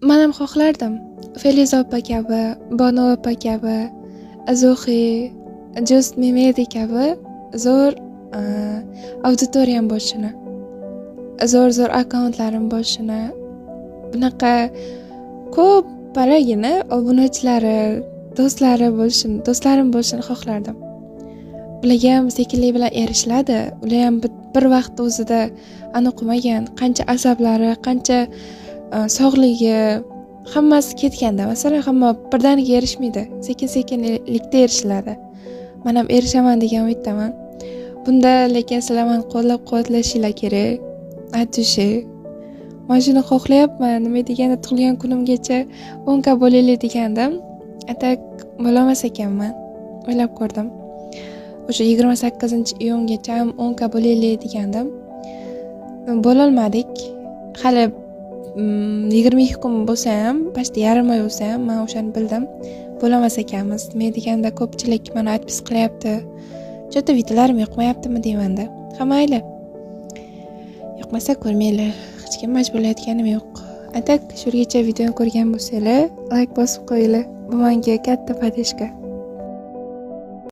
Men ham xohlardim. Feliza opa kabi, Banu opa kabi, Azuhi, Just Memedi kabi zo'r auditoriyam bo'lishini, zo'r akkauntlarim bo'lishini, bunaqa ko'p paragina obunachilari, do'stlarim bo'lishini xohlardim. Ularga ham sekinlik bilan erishiladi. Ular ham bir vaqt o'zida aniqmagan, qancha asablari, qancha sog'ligi hammasi ketganda, masalan, hamma birdaniga erishmaydi. Sekin-sekinlikda erishiladi. Men ham erishaman degan umiddaman. Bunda lekin sizlar meni qo'llab-quvvatlashinglar kerak. Aytishi. Men shuni xohlayapman. Nima deganda tug'ilgan kunimgacha 10 ga bo'laylik degandim. Atak bo'lmas ekanman. O'ylab ko'rdim. O'sha 28-iyungacha 10 ga bo'laylik degandim. Bo'lolmadik. Hali 22 kun bo'lsa ham, past yarim oy bo'lsa ham, men o'shani bildim. Bo'lmas ekanmiz. Nima deganda ko'pchilik meni atpis qilyapti. Chota videolarim yoqmayaptimi deymanda. Ha mayli. Yoqmasa ko'rmanglar. Hech kim majburlayotganim yo'q. Atak shurgacha videoni ko'rgan bo'lsanglar, like bosib qo'yinglar. Bu menga katta podeshka.